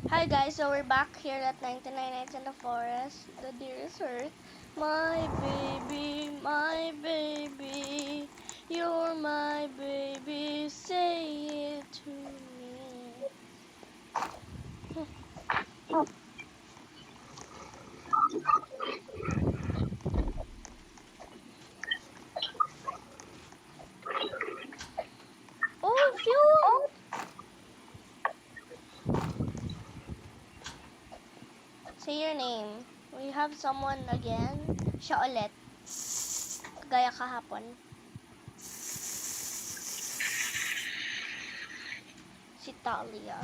Hi guys, so we're back here at 99 Nights in the Forest. The dearest earth. My baby, you're my baby, say it to me. Oh, phew! Say your name. We have someone again. Siya ulit. Gaya kahapon. Si Talia.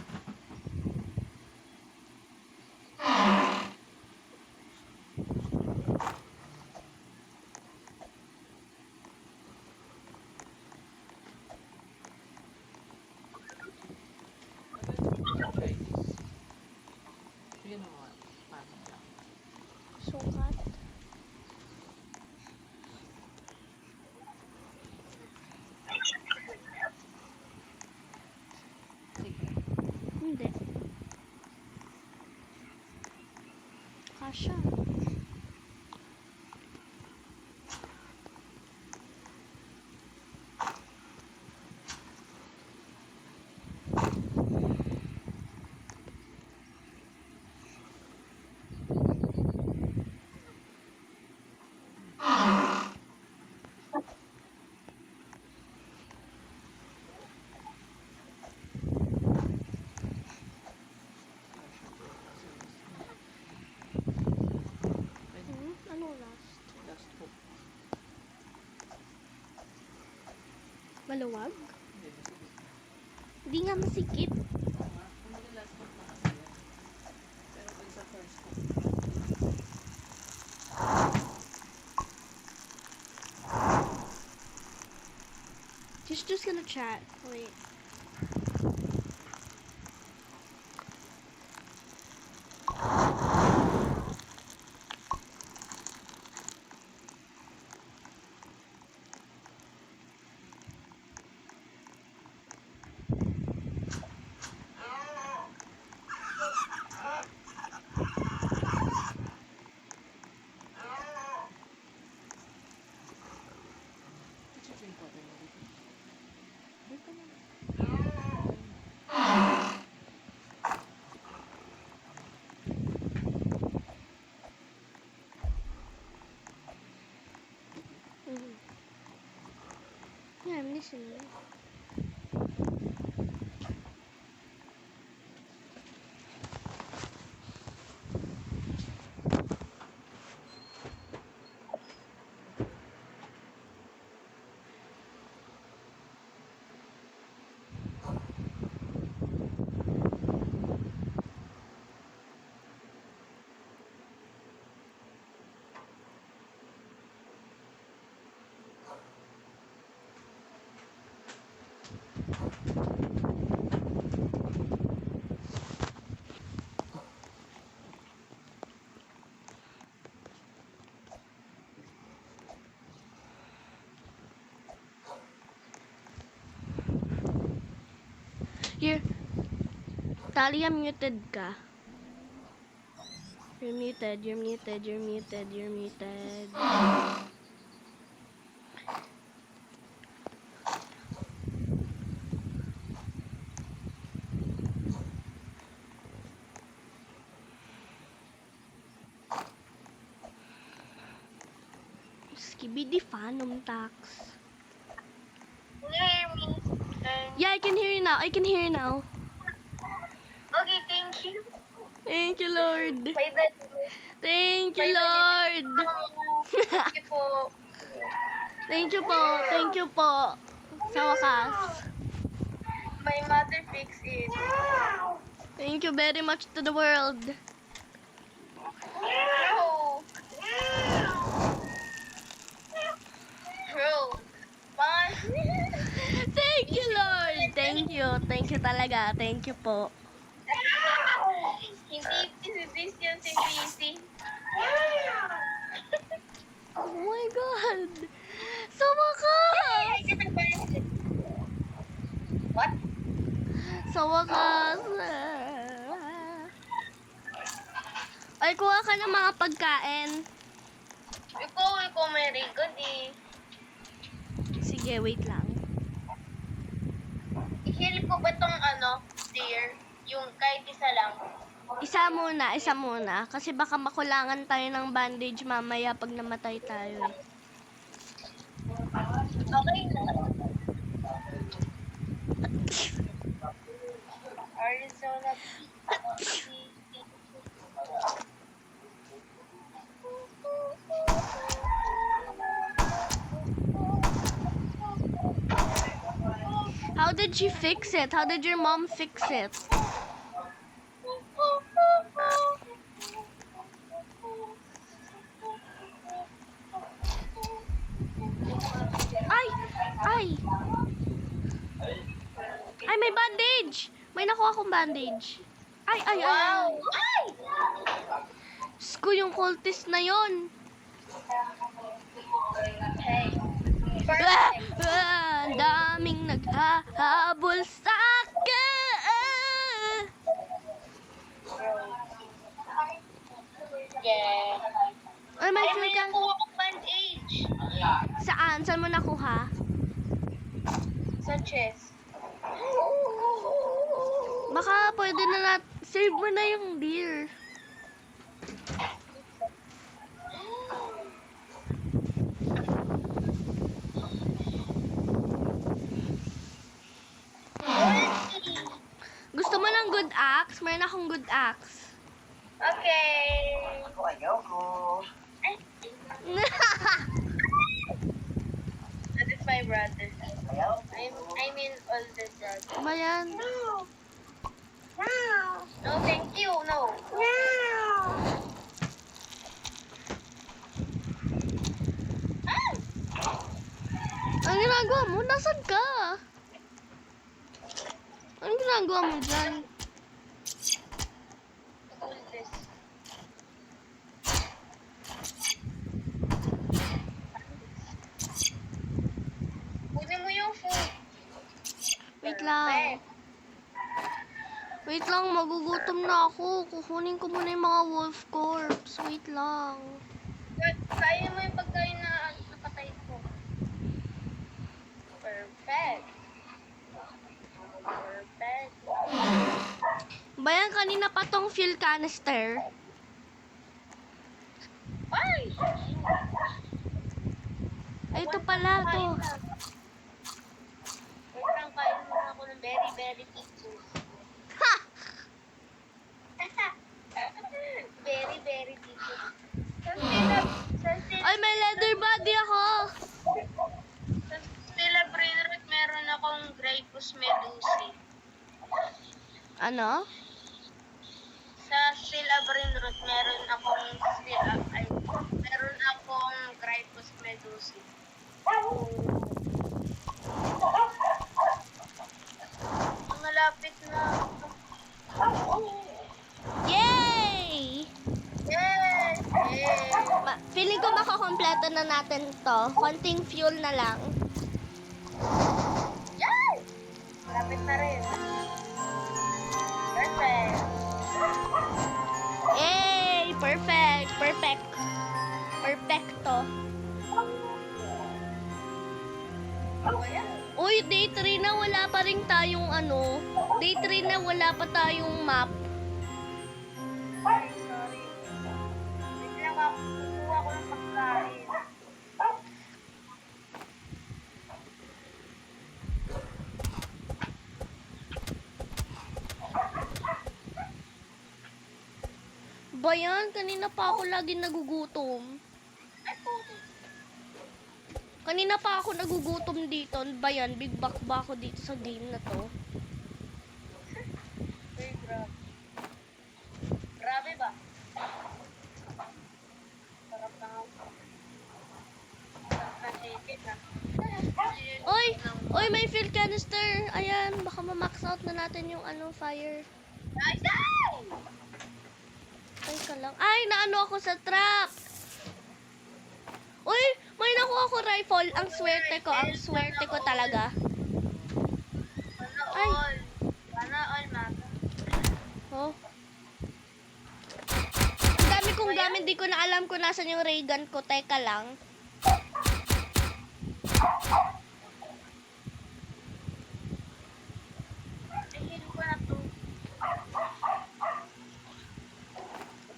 Sige na mga paano lang. Sukat. Sige. Hindi. Kasha. Ano last? Last hope. Maluwag? Hindi, sige. Hindi nga masikip. Tama. Kung last hope na kasi yan. Pero dun sa first hope. She's just gonna chat. Wait. It's just important na dito. Dito na. Mhm. Yeah, I'm listening. You're Talia, muted ka. You're muted, you're muted, you're muted, you're muted. Skibidi Phantom Tax. Can you hear me? Yeah, I can hear you now. I can hear you now. Okay, thank you. Thank you, Lord. May bad. Thank you, Lord. Thank you po. Thank you po. Thank you po. Sa wakas. My mother fixed it. Thank you very much to the world. No. Bro. Man. Thank you, Lord. Thank you. Thank you talaga. Thank you po. Hindi this yan si Busy. Oh my God. Sa wakas. What? Sa wakas. Ay, kuha ka ng mga pagkain. Ikaw may rigod eh. Sige, wait lang. I-heal ko ba tong deer? Yung kahit isa lang. Isa muna. Kasi baka makulangan tayo ng bandage mamaya pag namatay tayo eh. Okay na. Arizona How did she fix it? How did your mom fix it? Ay! Ay! Ay, may bandage! May nakuha akong bandage. Ay, ay, ay. Wow! Ay! Diyos ko, yung cultist na yon. Hey. Ah! Perfect. Ah! Ang daming naghahabol sa akin. Yeah. Ay, may Ay, feel may kang... nakuha ko bandage. Saan? Saan mo nakuha? Sa chest. Baka pwede na save mo na yung deer. Gusto mo ng good axe? Mayroon akong good axe. Okay. That is my brother. I mean older brother. Ba yan? No, thank you. No. Ang ginagawa mo? Nasaan ka? Anong ginagawa mo dyan? Oldest. Kunin mo yung food. Wait lang. Wait lang, magugutom na ako. Kukunin ko muna yung mga wolf corpse. Wait lang. Kaya mo yung pagkain na napatay ko. Perfect. Perfect. Bayan, kanina pa tong fuel canister. Ay! Ay, ito pala to. Wait lang, kain muna ako ng very, very pictures. Ha! Very, very pictures. Ay, may leather body ako. Sa Stella Brainrot, meron akong Grypus medusi. Ano? Sa Stella Brainrot, meron akong Grypus medusi. Malapit na. Yay! Yes! Yes! Feeling ko makakompleto na natin to. Konting fuel na lang. Yes! Malapit na rin. Perfect. Yay! Perfect! Perfect! Perfecto. Ako yan. Uy, day 3 na wala pa rin tayong ano. Day 3 na wala pa tayong map. Ay, sorry. Wait lang ako. Kukuha ko ng pagkain. Bayan, kanina pa ako lagi nagugutom. Ay, puto. Kanina pa ako nagugutom dito. Bayan, big back ba ako dito sa game na to? Uy, grabe. Grabe ba? Sarap na ako. Sarap na chicken na. Oy! Oy, may fuel canister! Ayan, baka ma-max out na natin yung ano, fire. Nice! Ay! Ay ka lang. Ay, naano ako sa trap! Uy! May nakuha ako rifle. Ang swerte ko talaga. Sana Ay. all. Sana all, maga. Oh. Ang hindi ko na alam kung nasan yung ray gun ko. Teka lang. Tingin ko na to.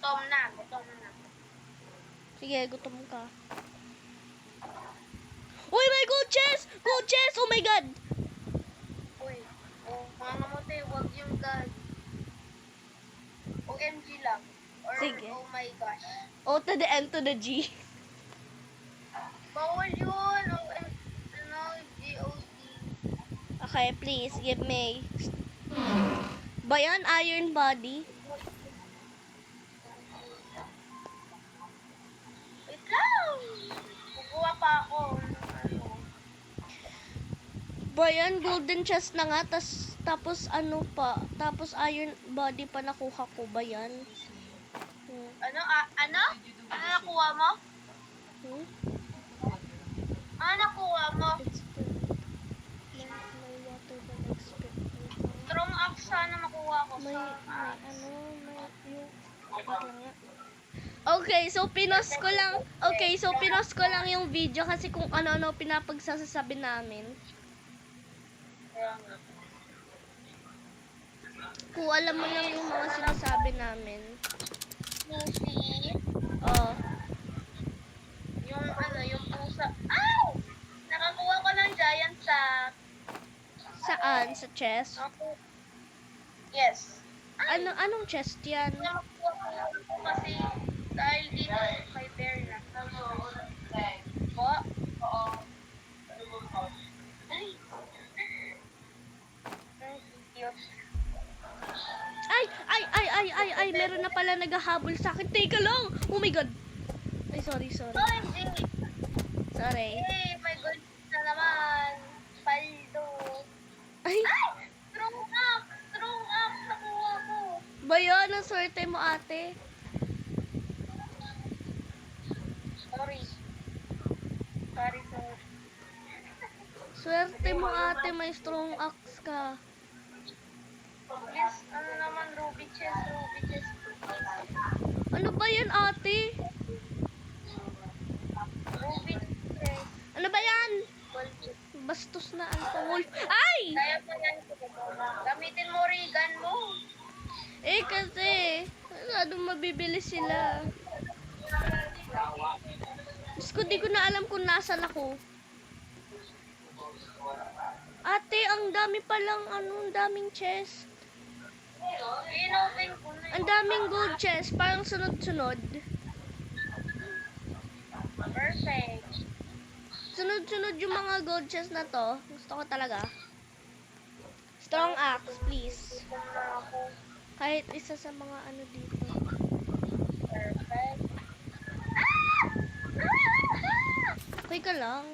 Gutom na. Sige, gutom ka. Uy, may gold chest! Gold chest! Oh my God! Uy. Oh, mga namatay. Huwag yung God. OMG lang. Or, Sige. oh my gosh. O to the N to the G. Bawal yun. Ano, GOD. Okay, please, give me. Ba yan? Iron body? Wait lang. Kukuha pa ako. Ano. Ba yan? Golden chest na nga. Tapos ano pa? Tapos iron body pa nakuha ko ba yan? Ano? Ano? Ano nakuha mo? Hmm? Ano nakuha mo? Strong axe sana makuha ko May, sa ano, may, yung, okay, so pinos ko lang yung video kasi kung ano-ano pinapagsasabi namin. Kaya nga. Kung alam mo lang yung mga sinasabi namin. Lucy, Oh, yung ano, yung pusa. Ay! Nakakuha ko ng giant sack. saan? Sa chest? Ako. Yes. Anong chest yan? Nakakuha ko kasi dahil dito may bear na. Po? Oo. Ay. Ay, cute. Ay, meron na pala naghahabol sa akin. Teka lang! Oh my God! Ay, sorry. OMG! Sorry. Hey, my God na naman. Paldo. Ay, Ay! Strong axe! Strong axe nakuha ko. ba yun? Ang swerte mo, ate. Sorry. Swerte mo, ate. May strong axe ka. Please, ano naman, ruby chest. Ano ba yan, ate? Ruby chest. Ano ba yan? Gold chest. Bastos na alcohol. Ay! Kaya pa yan. Gamitin mo rigan mo. Eh, kasi, masyadong mabibili sila. Diyos ko, di ko na alam kung nasan ako. Ate, ang dami palang, ang daming chest. Inopen ko na Ang daming gold chest, parang sunod-sunod. Perfect. Sunod-sunod yung mga gold chest na to. Gusto ko talaga. Strong axe, please. Gusto na ako. Kahit isa sa mga ano dito. Perfect. Okay ka lang.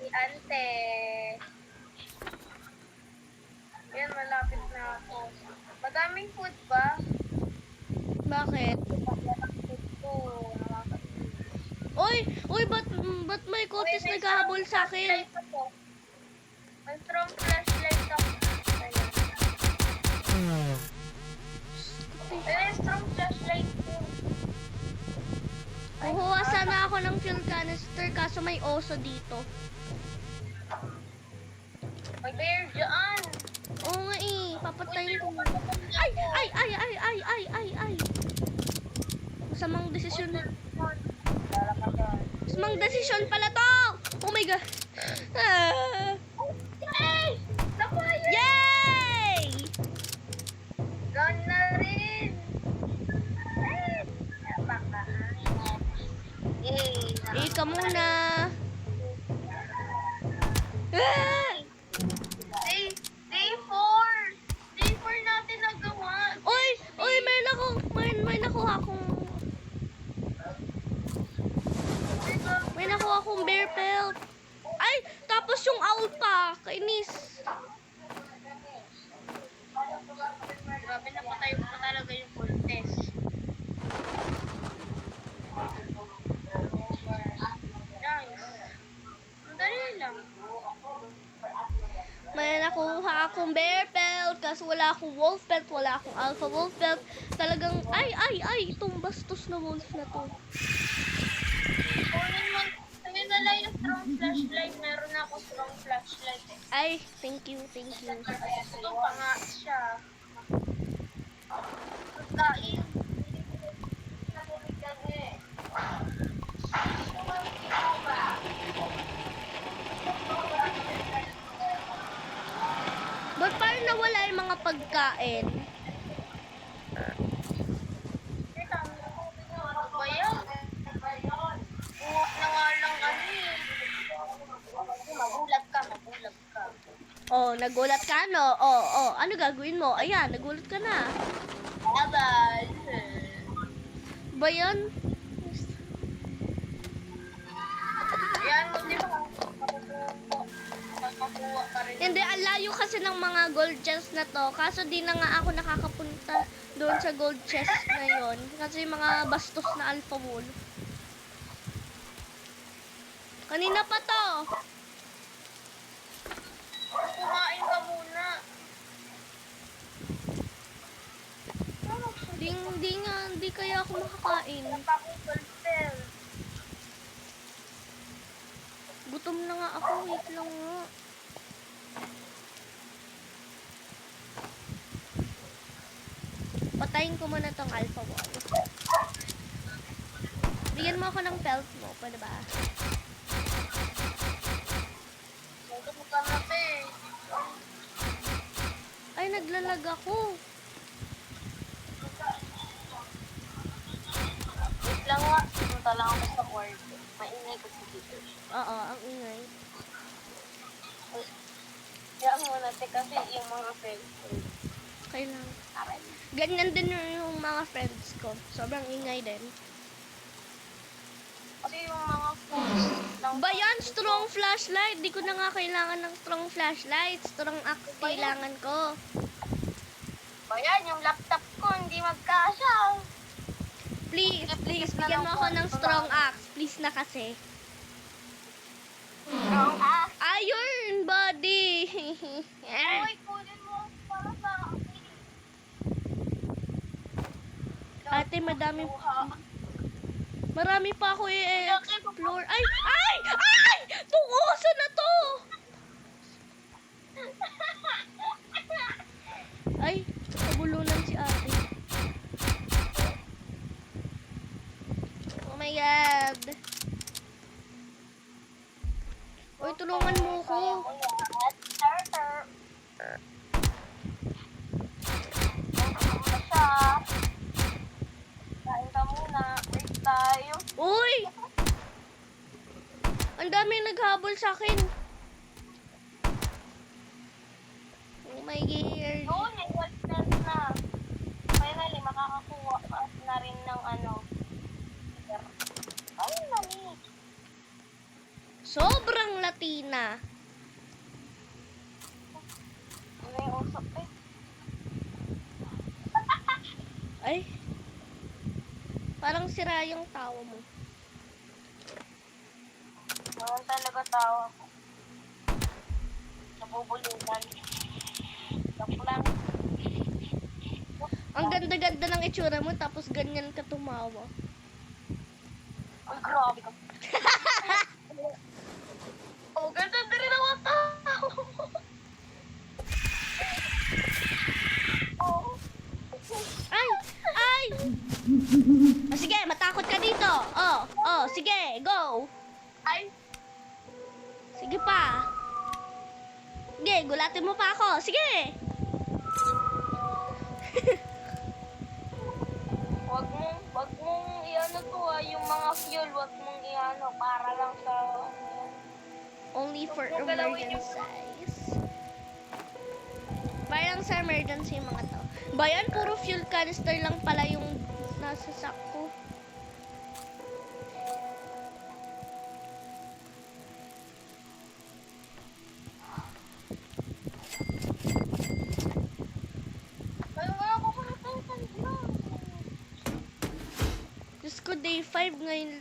Si Ante. Yan, malapit na ako. Madaming food ba? Bakit? Food ko. Uy, ba't may kotis naghahabol sa akin? May strong flashlight ako. May strong flashlight ko. Kukuha sana ako ng fuel canister kaso may oso dito. May bear dyan. Oo nga eh, papatayin ko. Ay! Ay! Masamang desisyon. Lalakad yan. Masamang desisyon pala to! Oh my God! Ah. Yay! Napaya! Yay! Gone na rin! Ay! Napakahanap. Yay! Ika muna! Ah! Day 4! Day 4 natin nagawa! Uy, may nakuha akong bear pelt. Ay, tapos yung owl pa. Kainis. Grabe, napatay ko pa talaga yung Cortez. Nice. Ang dali lang. May nakuha akong bear pelt kasi wala akong wolf pelt, wala akong alpha wolf pelt. Talagang, ay, itong bastos na wolf na to. Kunin mo. Ayun na lang yung strong flashlight. Meron na ako strong flashlight eh. Ay, thank you. Ito pa nga siya. Pagkain. Ba't parang nawala yung mga pagkain? Ano ba yan? Buwa na nga lang ano eh. Magulat ka. Oh, nagulat ka, no? Oh, ano gagawin mo? Ayan, nagulat ka na. Abal. Ba yan? Yan, hindi ba makakuha ka rin. Hindi, ang layo kasi ng mga gold chest na to. Kaso di na nga ako nakakapunta doon sa gold chest na yon. Kasi mga bastos na alpha wolf. Kanina pa to. Kumain ka muna. Hindi kaya ako makakain. Napakupalpel. Gutom na nga ako, wait lang nga. Patayin ko muna tong alpha wall. Bigyan mo ako ng pelt mo, pwede ba? Gutom ka na pe. Ay, naglalag ako. Wait lang nga. Punta lang ako sa work. Maingay ko sa dito. Oo, ang ingay. Kaya muna te kasi yung mga friends ko. Kailangan. Aray. Ganyan din yung mga friends ko. Sobrang ingay din. Kasi yung mga friends lang. Ba yan? Strong flashlight. Di ko na nga kailangan ng strong flashlight. Strong axe kailangan ko. Bayan, yung laptop ko hindi magkasya. Please, bigyan mo ako ng strong axe. Please na kasi. Strong axe. Iron body. Uy, kunin mo para sa akin. Ate, marami pa ako i-explore. Ay! Itong oso na to! Ay, nabulunan si ate. Oh my God. Uy, tulungan mo ko. Kain ka muna. Wait tayo. Uy! Ang dami naghabol sa akin. Oh my God. Doon, may wildness na. Finally, makakakuha ka na rin ng ano. Ay, nani. Sobrang Latina. Ano yung usap eh? Ay. Parang sira yung tawa mo. Naman talaga tao ako. Nabubulitan. Joke lang. Ang ganda-ganda ng itsura mo tapos ganyan ka tumawa. Uy, grabe ka. Oh, ganda na rin ang tao. Oh. Ay! Oh, sige, matakot ka dito. Oh, sige, go. Ay, Sige pa. Sige, gulatin mo pa ako. Sige. wag mong iano to yung mga fuel, wag mong iano para lang sa Only for Huwag mong galawin yung- emergencies. Parang sa emergency mga to. Bayan, puro fuel canister lang pala yung nasa sack ko. Ay, wala ko kaya Diyos ko, day 5 ngayon.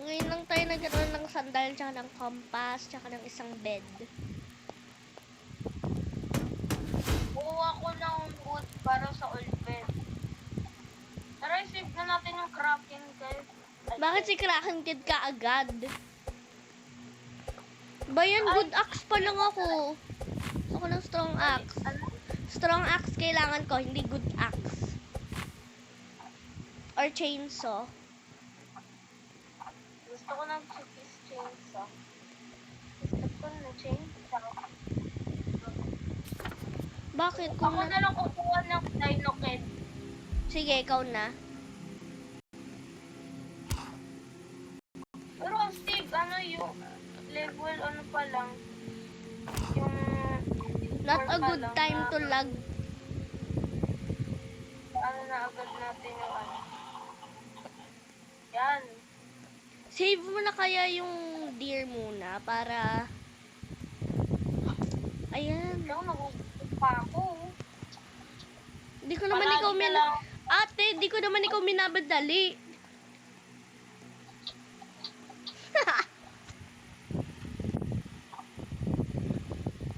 Ngayon lang tayo nagkaroon ng sandal, tsaka ng compass, tsaka ng isang bed. Kuha ko ng para sa old bed. Tara, save na natin yung Kraken, guys. Bakit si Kraken Kid ka agad? Bayan, good axe pa lang ako. Gusto ko ng strong axe. Ano? Strong axe kailangan ko, hindi good axe. Or chainsaw. Gusto ko ng chipis chainsaw. Gusto ko na chainsaw. Bakit? Ako Kung na lang kukuha ng Dino Kid. Sige, ikaw na. Pero Steve, ano yung level ano pa lang? Yung Not a pa good lang time na- to lag. Ano na agad natin yung ano. Yan. Save mo na kaya yung deer muna para... Ayan. Ikaw, nagugutom pa ako. Di ko naman Palagi ikaw ka lang. Ate, di ko naman ikaw minabadali.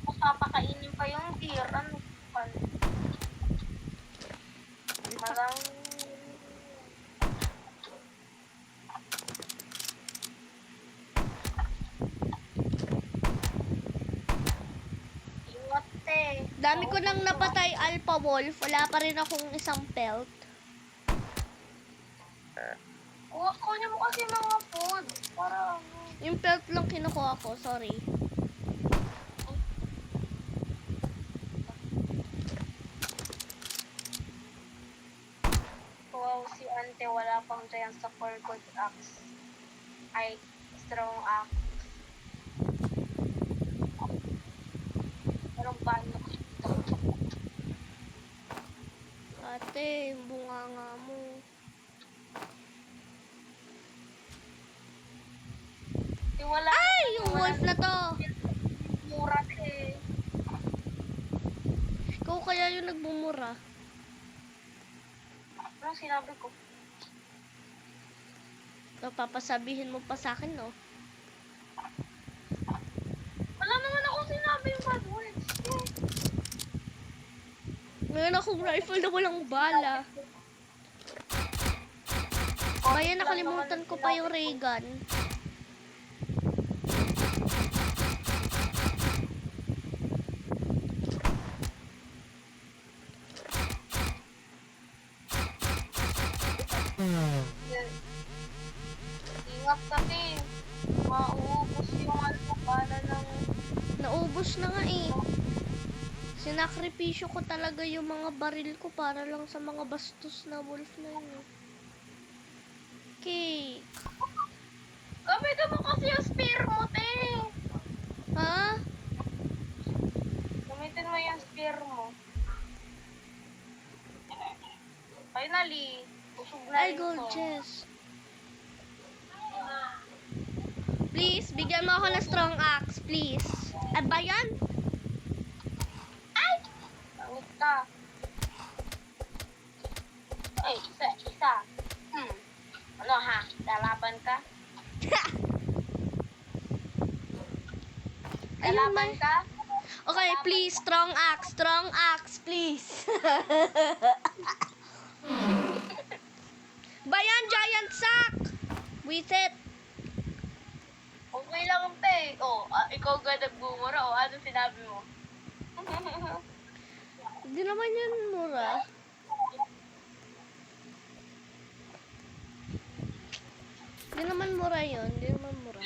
Kung papakainin pa yung deer, ano pa? Malang... Ingat eh. Dami ko nang napatay alpha wolf. Wala pa rin akong isang pelt. Kunin mo kasi mga food. Para ano. Yung pelt lang kinukuha ko. Sorry. Wow, si ante wala pang dyan sa good axe. Ay, strong axe. Parang paano? Ate, yung bunganga mo. Wala. Ay! Yung wolf na to. Mura eh. Ikaw kaya yung nagbumura. Anong sinabi ko? So, papasabihin mo pa sa akin, no? Wala naman akong sinabi yung bad words. Ngayon akong rifle na walang bala. Bayan, nakalimutan ko pa yung ray gun. Ingat kasi. Mauubos yung ano, bala ng... Naubos na nga eh. Sinakripisyo ko talaga yung mga baril ko para lang sa mga bastos na wolf na yun. Okay. Gamitin mo kasi yung spear mo, te. Ha? Gamitin mo yung spear mo. Finally, usog na Ay, rin gold to. chest. Please, bigyan mo ako ng strong axe, please. Ba yan? Langit ka. Ay, isa. Ano ha? Lalaban ka? Ayun Lalaban man. ka? Okay, please, strong axe, please. Bayan, giant sack! Wisit. Okay lang, te. Ikaw ga nagbumura. Ano sinabi mo? Hindi naman yun mura. Hindi naman mura yun. Hindi naman mura.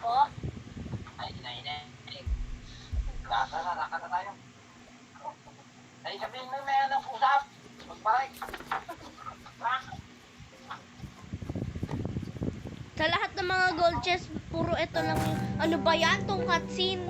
Oh, Ay, Kaka na tayo. Ay, sabihin mo may anong usap. Magparay. Sa lahat ng mga gold chest, puro ito lang yung... Ano ba yan? Tong cutscene?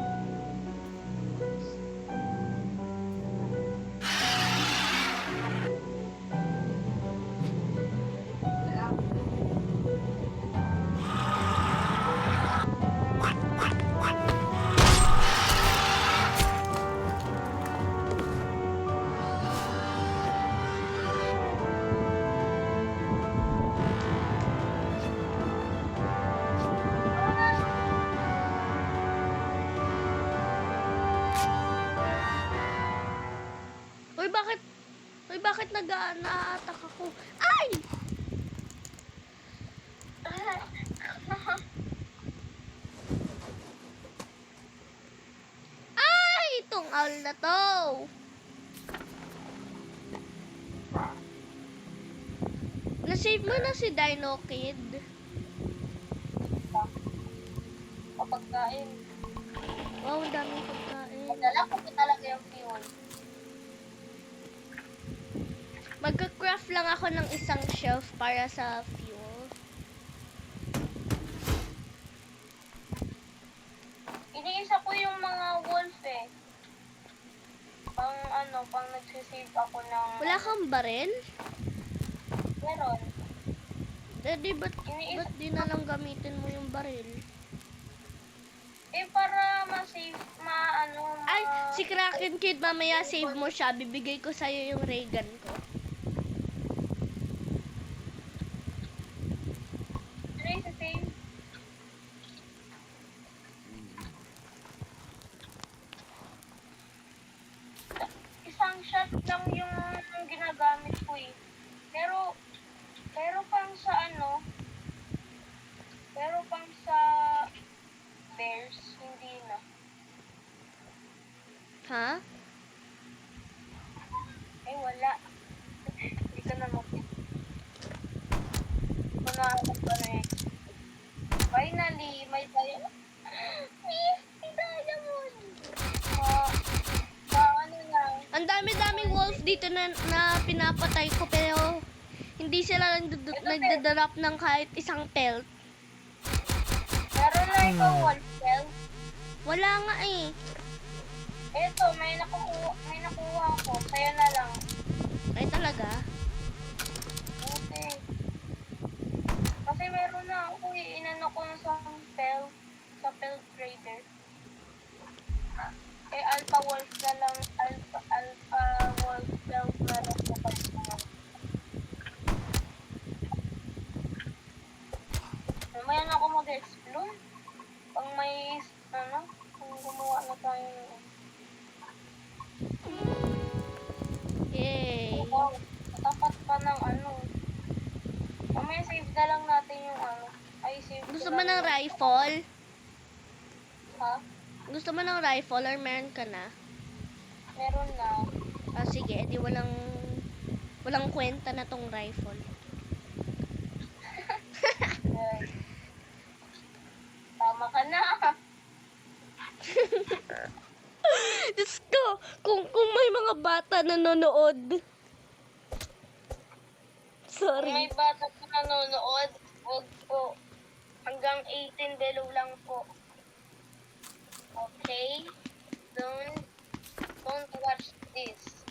Uy, bakit na-attack ako? Ay! Ay! Itong owl na to! Na-save mo na si Dino Kid. Kapagkain. Wow, ang daming pagkain. Madala ko pa talaga yung fuel. Magka-craft lang ako ng isang shelf para sa fuel. Iniisa ko yung mga wolf eh. Pang nagsisave ako ng... Wala kang baril? Meron. Daddy, ba't di na lang gamitin mo yung baril? Eh, para ma-save, Ay, si Kraken Kid, mamaya save mo siya. Bibigay ko sa'yo yung ray gun ko. Ano yung save? Isang shot lang yung ginagamit ko eh. Pero pang sa bears, hindi na. Ha? Eh, wala. Hindi ka na mag- Manahanap ka na eh. Finally, may diamond. 50 diamond! Ano lang. Ang dami-daming wolf dito na pinapatay ko, pero hindi sila nagdadrop ng kahit isang pelt. Meron na ikaw wolf shell. Wala nga eh. Eto, may nakuha ako. Sa'yo na lang. Ay talaga? Okay. Kasi meron na ako eh. Inano ko na sa pelt trader. Eh, alpha wolf na lang. Alpha wolf belt na lang sa pagkakas. Mamaya na ako mag-explore. Pang may, kung gumawa na tayo ng... Yay. Wow, tapat pa ng Mamaya save na lang natin yung Ay, save Gusto ko mo lang ng yung- rifle? Ha? Gusto mo ng rifle or meron ka na? Meron na. Ah, sige, edi walang kwenta na tong rifle. Ay. Tama ka na. Diyos ko, kung may mga bata nanonood. Kung may Sorry. bata pa nanonood, wag po. Hanggang 18 below lang po. Okay? Don't watch this.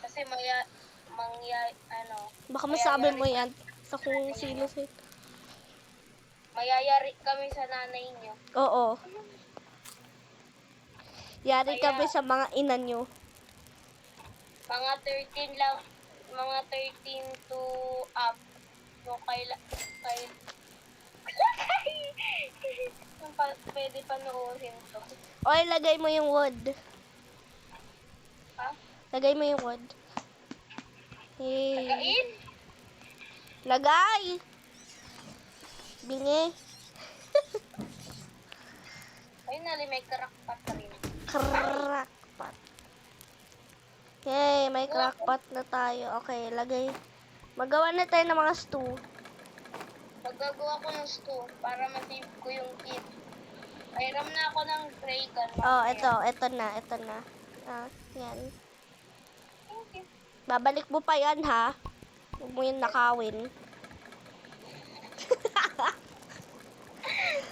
Kasi Baka masabi mo yan sa kung sino. mayayari kami sa nanay niyo. Oo. Yari Kaya- kami sa mga ina nyo. Mga 13 lang, mga 13 to up. So, pwede panoorin to. O, lagay mo yung wood. Ha? Lagay mo yung wood. Hey. Tagain? Lagay! Bingi. Finally, may crackpot rin. Crackpot. Yay, may crackpot na tayo. Okay, lagay. Magawa na tayo ng mga stew. Maggagawa ko ng stew para ma-save ko yung kit. Mayroon na ako ng spray gun. Oh, ito na. Ah, yan. Thank you. Babalik mo pa yan, ha? Huwag mo yung nakawin.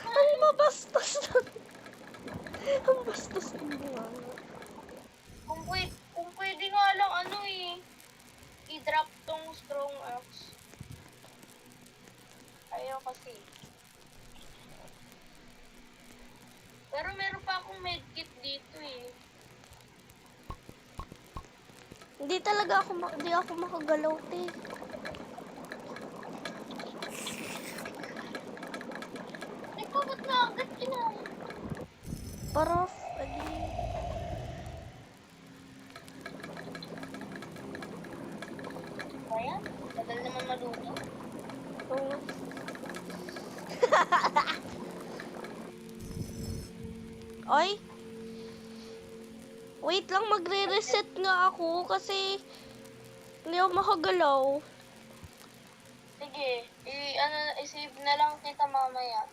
Ang mabastos na. Ang bastos ng bunga. Kung pwede nga lang i-drop tong strong axe. Ayaw kasi. Pero meron pa akong medkit dito eh. Hindi talaga ako, hindi ako makagalaw, te. Ikaw, ba't na agad yun? Parof, adi. magluto. Oo. Oy. Wait lang, magre-reset nga ako kasi hindi ako makagalaw. Sige, i-save na lang kita mamaya.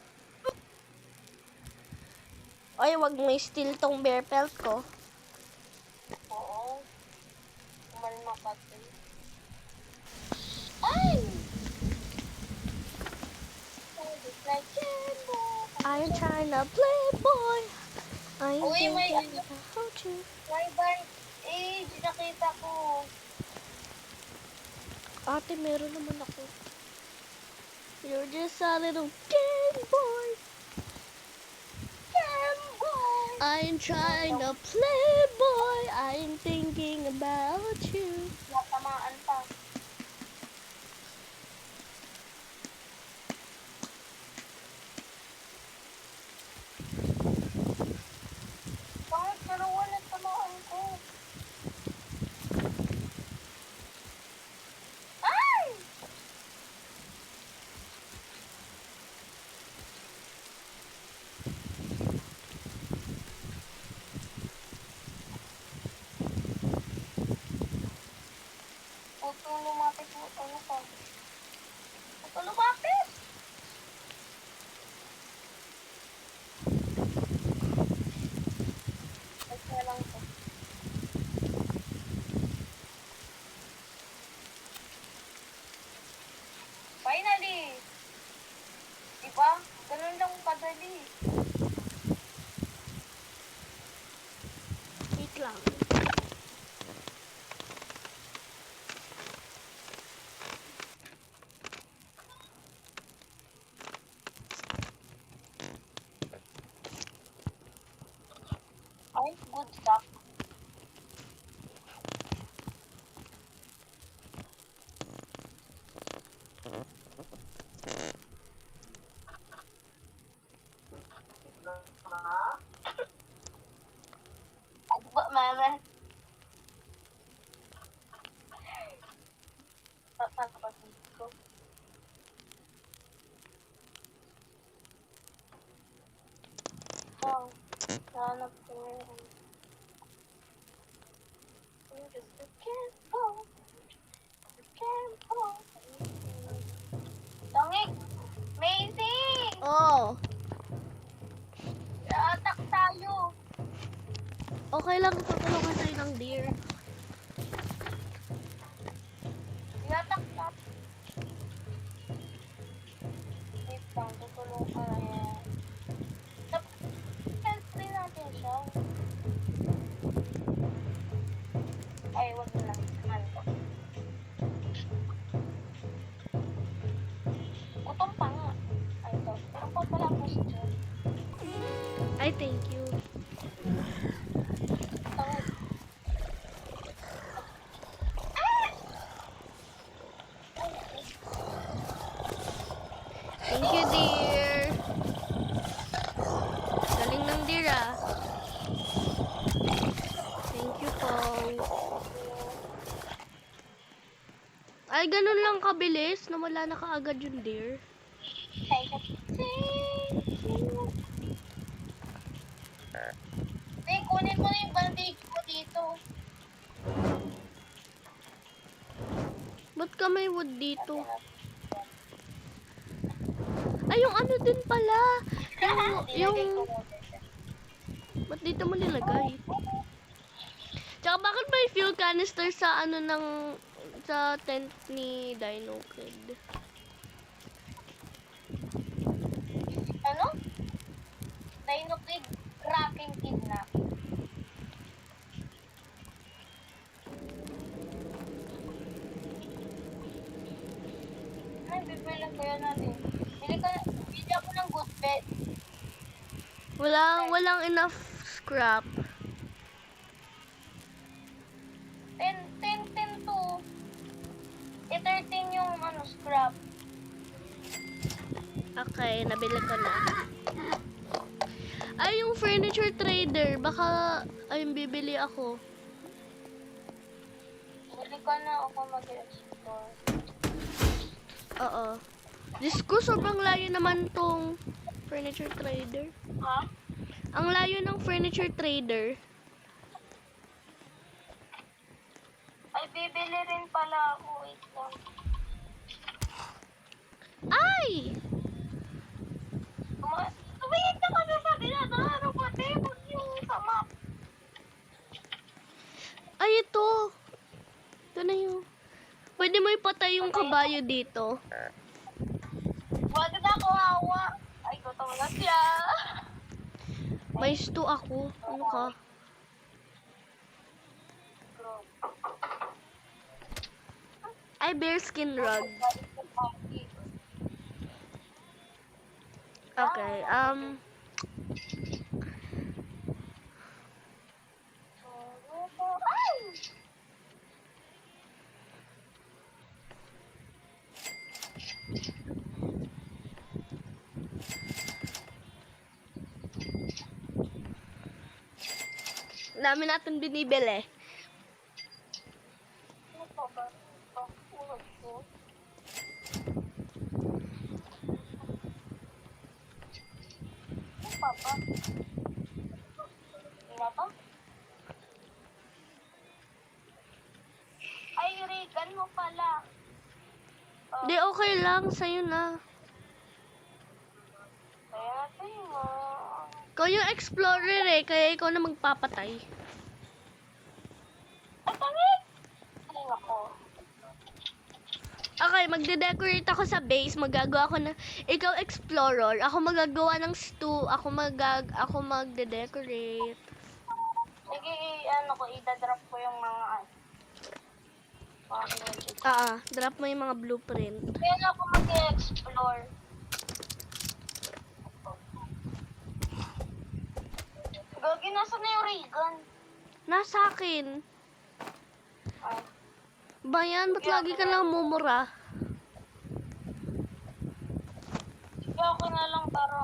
Oy, wag mo steal tong bear pelt ko. Oo. Kumalma ka din. Ay! Like Jimbo. I'm trying to play boy. I'm Uy, may thinking ano. about you. Bye-bye. Eh, nakita ko. Ate, meron naman ako. You're just a little Game Boy. Jimbo! I'm trying to play boy. I'm thinking about you. Natamaan pa. Bakit dalawa na tamaan ko? Ay! Puto lumapit mo. Ano ka? Puto lumapit! Ay, na lang to. Finally! Diba? Ganun lang kadali. Wait lang. Ay, good stuff. Ano ba, mama? Papapapasok ko. Oh, hanap ko meron. I'm just a campo. Campo. Tangik! Amazing! Oh, Atak tayo! okay lang. Tutulungan tayo ng deer. Yatak tayo. Wait lang, tutulong ka na yan. Help din natin siya. Ay, wag na lang. Ano to? Gutom pa nga. Ay, ito. Meron pa pala ako sa dyan. Ay, thank you. Tawag. Thank you, dear. Galing ng deer, ah. Thank you po. Ay, ganun lang kabilis. Nawala na kaagad yung deer. Hey, kunin mo na yung bandage ko dito. Ba't ka may wood dito? Ay, yung ano din pala. Yung Nilagay ko muna siya. ba't dito mo nilagay? Tsaka bakit may fuel canister sa ano ng sa tent ni Dino Kid? Ano? Dino Kid, Kraken Kidnap. Ay, bibili ko yan natin. Bili ako ng good bed. Walang enough scrap. 10 to. 13 yung ano, scrap. Okay, nabili ko na. Ay, yung furniture trader. Baka, ay, bibili ako. Bili ka na ako mag-explore. Oo. Diyos ko, sobrang layo naman tong furniture trader. Ha? Ang layo ng furniture trader. Ay, bibili rin pala ako. Wait lang. Ay! Tumingin ka kasi sa dinadaro ko, te. Huwag yung sa map. Ay, ito. Ito na yun. Pwede mo ipatay yung kabayo dito. Huwag na ako hawa. Ay, gutom na siya. May stew ako. Ano ka? Ay, bearskin rug. Okay, Ay! dami natin binibili. Ano pa ba? Huwag ko. Ano pa ba? Wala pa? Ay, Regan mo pala. Di, okay lang. Sa'yo na. Kaya natin mo. Ikaw yung explorer eh, kaya ikaw na magpapatay. Ay, tangit! Ay, nako. Okay, magde-decorate ako sa base. Magagawa ako na... Ikaw explorer. Ako magagawa ng stew. Ako magde-decorate. Sige, ano ko, idadrop ko yung mga Drop mo yung mga blueprint. Kaya na ako mag-explore. Gagi, nasa na yung Regan? Nasa akin. Ay, Bayan, ba't lagi ka lang mumura? sige ako na lang para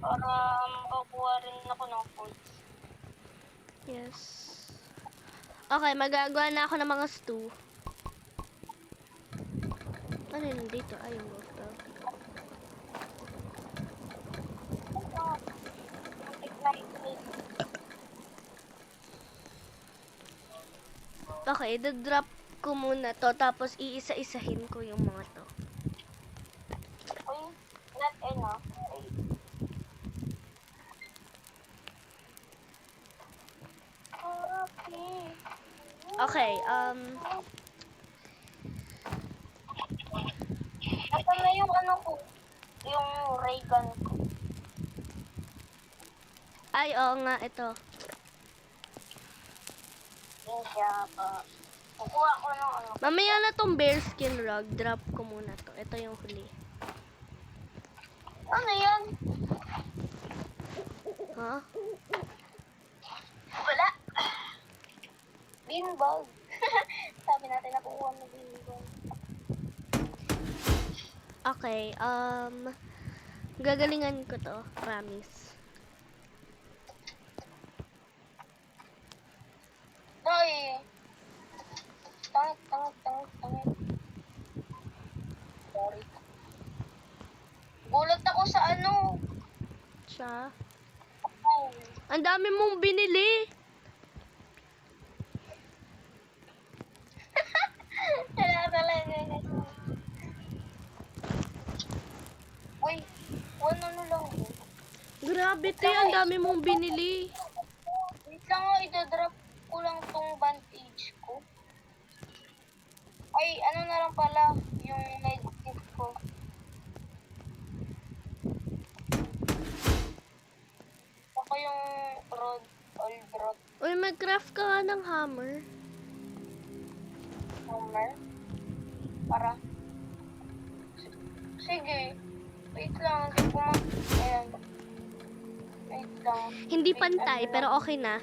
makakuha rin ako ng food. Yes. Okay, magagawa na ako ng mga stew. Ano yun dito? Ay, yung water. Okay, drop ko muna to. Tapos iisa-isahin ko yung mga to. Uy, not enough. Okay, Nasaan na yung ano ko? Yung Regan ko. ay, oo nga, ito. Yun siya pa. Kukuha ko ng ano. Mamaya na tong bearskin rug. Drop ko muna to. Ito yung huli. Ano yan? Ha? Wala. Beanbag. Sabi natin nakukuha mo beanbag. Okay, gagalingan ko to. Promise. Ay! Tangit. Sorry. Gulat ako sa ano. Siya. Ay. Ang dami mong binili. Wala talaga. Uy, ano lang yun? Grabe, te. Ang dami mong binili. Wait lang nga, idadrop ko lang tong bandage ko. Ay, ano na lang pala, yung medkit ko. Saka yung old rod Uy, mag-craft ka nga ng hammer. hammer. Para. Sige. Wait lang, hindi ko ayan. Wait lang. Hindi Wait, pantay, ano pero lang. okay na.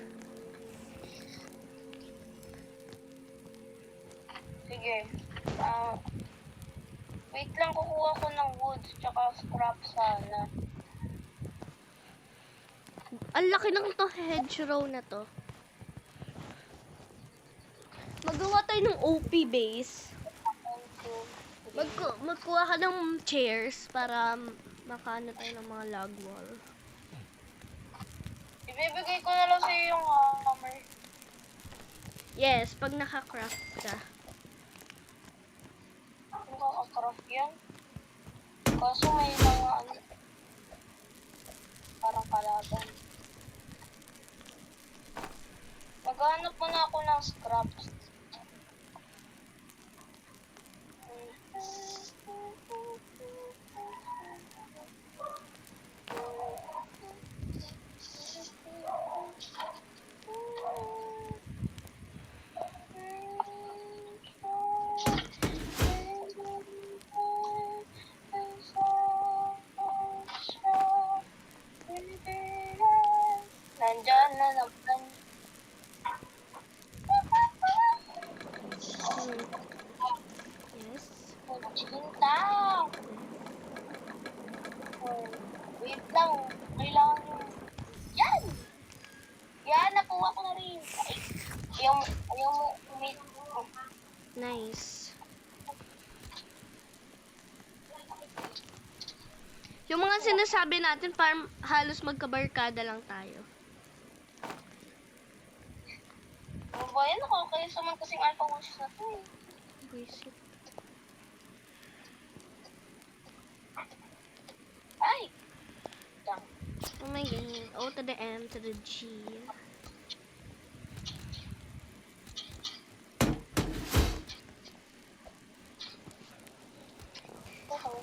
Sige. Wait lang, kukuha ko ng woods tsaka scrap sana. Ang laki ng to hedgerow na to. Magawa tayo ng OP base. Magkuha ka ng chairs para makaano tayo ng mga log wall. Ibibigay ko na lang sa'yo yung hammer. Yes, pag naka-craft ka. Ano ka craft yan? Kaso may mga ano, parang kalaban. Maghanap muna ako ng scraps. Nandyan na naman. Yes. Magsinta. Wait lang. Kailangan yung... Yan! Yan, nakuha ko na rin. Ay, ayaw mo umit. Nice. Yung mga sinasabi natin, parang halos magkabarkada lang tayo. Ano ba yan? Nakakayos naman kasing alpha watch na to eh. Buisit. Ay! Dang. Oh my god. O to the M to the G. Oo.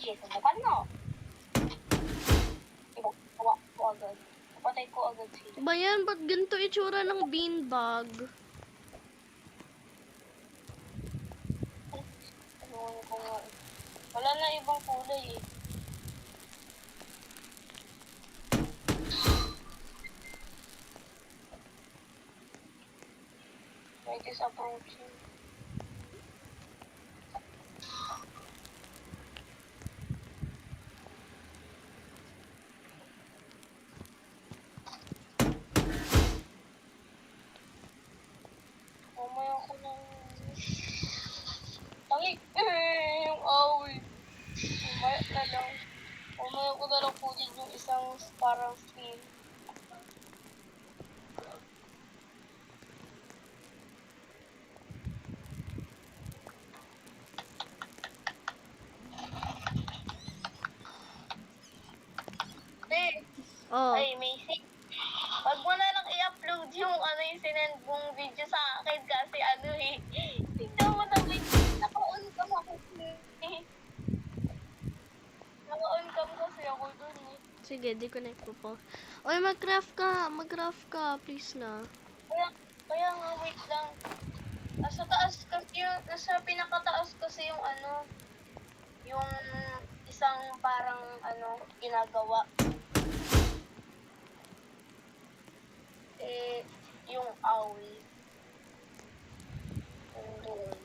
Sige, subukan mo. Ibawa ko agad. Napatay ko agad sila. Ba yan? Ba't ganito itsura ng beanbag? Ano ko nga eh. Wala na ibang kulay eh. Night is approaching. Mamaya ko ng... Tangi! Yung awi. Mamaya na lang. Mamaya ko na lang po din yung isang parang skin. Oh. Ay, Macy. Wag mo na lang i-upload yung ano yung sinend mong video sa akin kasi ano eh. Tignan mo na wait. Naka-on cam ako eh. Naka-on cam kasi ako dun eh. Sige, di ko na ipopost. Oy, mag-craft ka. Mag-craft ka. Please na. Kaya nga wait lang. Nasa taas kasi yung, nasa pinakataas kasi yung ano, yung isang parang ano, ginagawa. Eh, yung owl. Yung doon.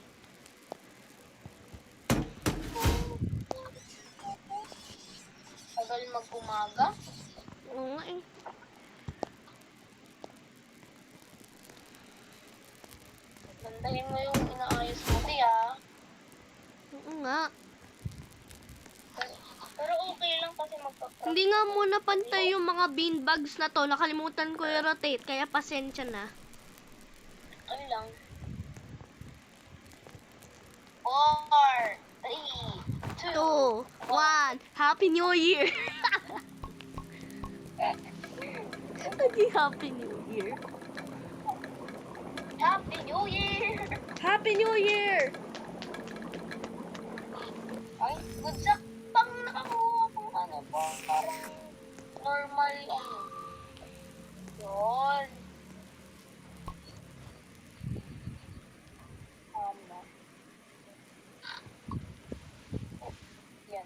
Tagal mag-umaga. Oo nga eh. Gandahin mo yung inaayos mo, ah. Oo nga. Pero okay lang kasi magpa-craft. Hindi nga muna pantay yung mga beanbags na to. Nakalimutan ko i-rotate. Kaya pasensya na. Ano lang? 4, 3, 2, 2, 1. Happy New Year! Hindi Happy New Year. Happy New Year! Happy New Year! Ay, good luck. Pang nakakuha kong ano, parang normal ano. Yun. Tama. Oh, yan.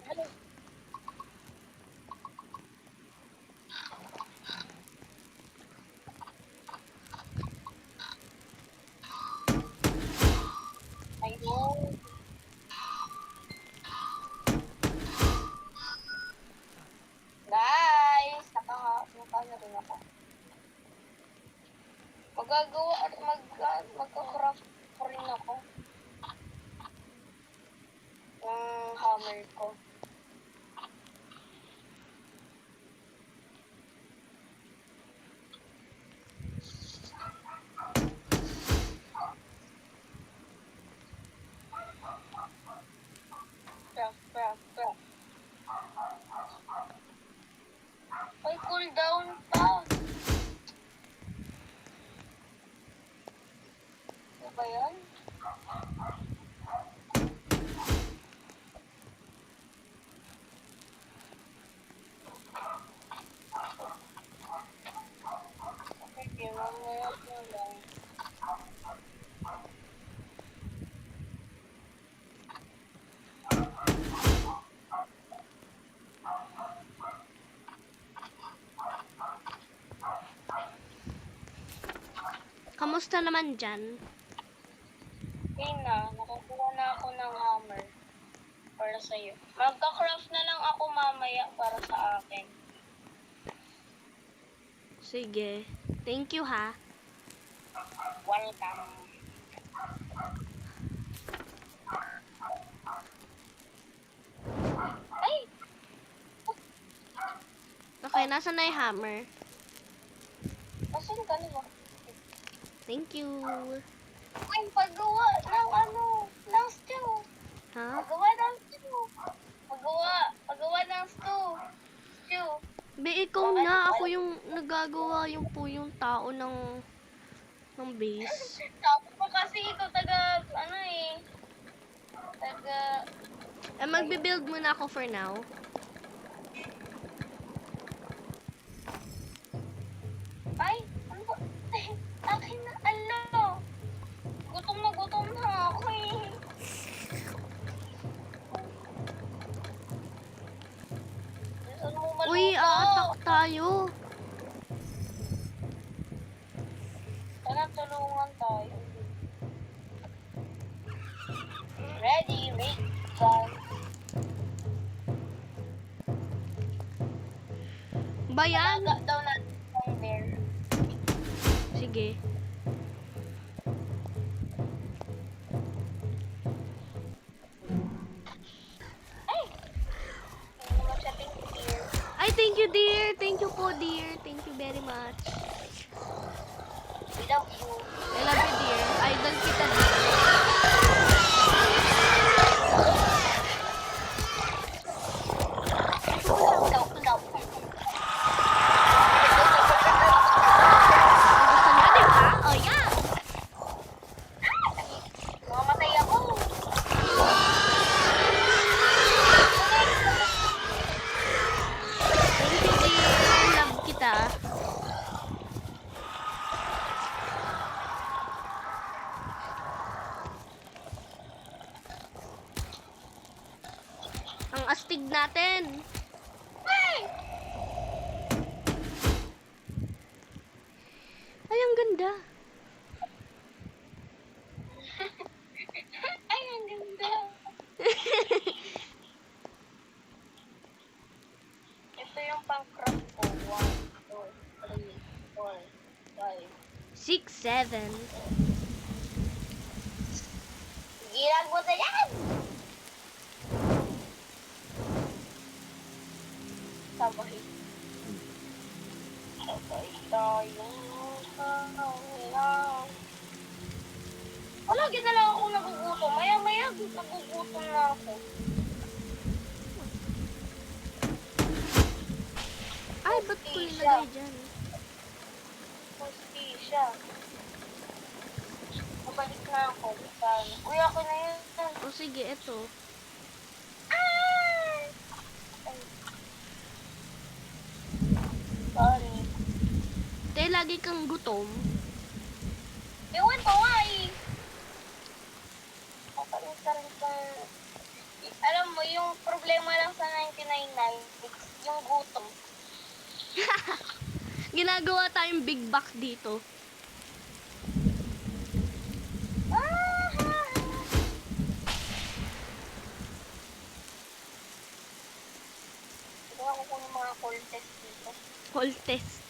Ano? Ayun. Guys, naka na rin ako. Magagawa at magka-craft pa rin ako ng hammer ko. Craft. Ay, cool down pa. Ano ba yan? Okay, mamaya na lang. Kamusta naman dyan? Okay na, nakakuha na ako ng hammer para sa'yo. Magka-craft na lang ako mamaya para sa akin. Sige. Thank you, ha? Welcome. Ay! Okay, nasa na yung hammer? Asan ka na ba? Thank you. Ay, paggawa ng ng stew. Ha? Paggawa ng stew. Paggawa ng stew. Stew. Be, ikaw na. Ako yung nagagawa yung po yung tao ng base. Tapos pa kasi ito taga, Magbe-build muna ako for now. ay, ano ba? Akin na, gutom na ako eh. Saan mo maluto? Uy, aatak tayo. Tara, tulungan tayo. Ready, go. Bayan? Alaga daw natin ang bear. Sige. Ay! Hindi naman siya tingin. Ay, thank you, dear. Thank you po, dear. Thank you very much. We love you. I love you, dear. Idol kita, dear. Daw. Gusto niyo, di ba? Oh, yeah. Mamamatay ako. Thank you, dear. Love kita. Ang astig natin. Ay, ang ganda. Ay, ang ganda. Ito yung pang-craft ko. 1, 2, 3, 4, 5. 6, 7. Gilag mo na yan! Sabay. Sabay tayo. Wala, ginala ako nagugutom. Maya-maya, nagugutom na ako. Ay, ba't ko nilagay dyan? Hostisya. Mabalik na ako. Uy, ako na yun. O sige, eto. Ay! Sorry. Te, lagi kang gutom. Ewan ko nga eh. Kapalit ka rin kung... Alam mo, yung problema lang sa 1999, yung gutom. Ginagawa tayong big back dito. Gawa ko yung mga call test dito. Whole test.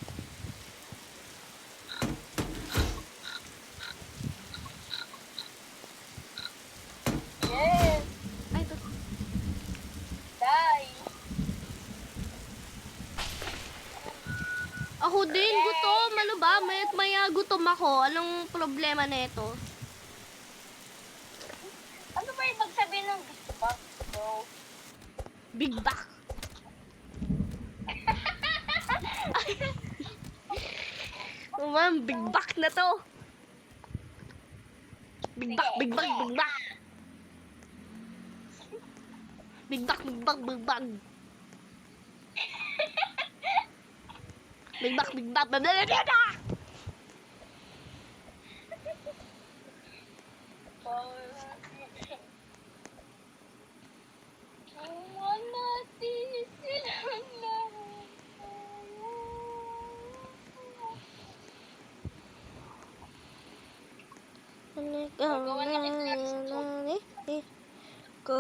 Ako din, gutom. Ano ba? Maya gutom ako. Anong problema nito? Ano ba ibig sabihin ng big bag, bro? Big back. Oh, ma'am, big back na to. Big back, big back, big back. Big back, big back, big back. Big back, big back, big back. Iwan natin silang lahat. Gagawa na rin Ko,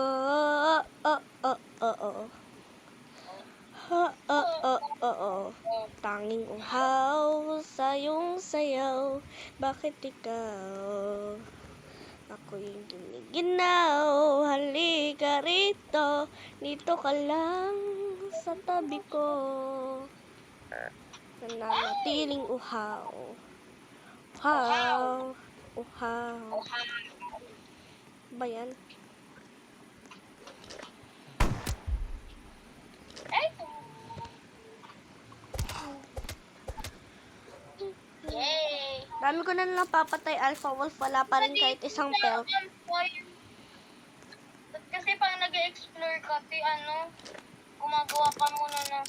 tanging uhaw sa iyong sayaw. Bakit ikaw? Ako'y giniginaw. Halika rito. Dito ka lang sa tabi ko. Nananatiling uhaw. Uhaw. Uhaw. Ba yan? Yay! Dami ko na napapatay Alpha Wolf. Wala pa rin kahit isang pelt. Kasi pag nag-explore ka, gumagawa ka muna ng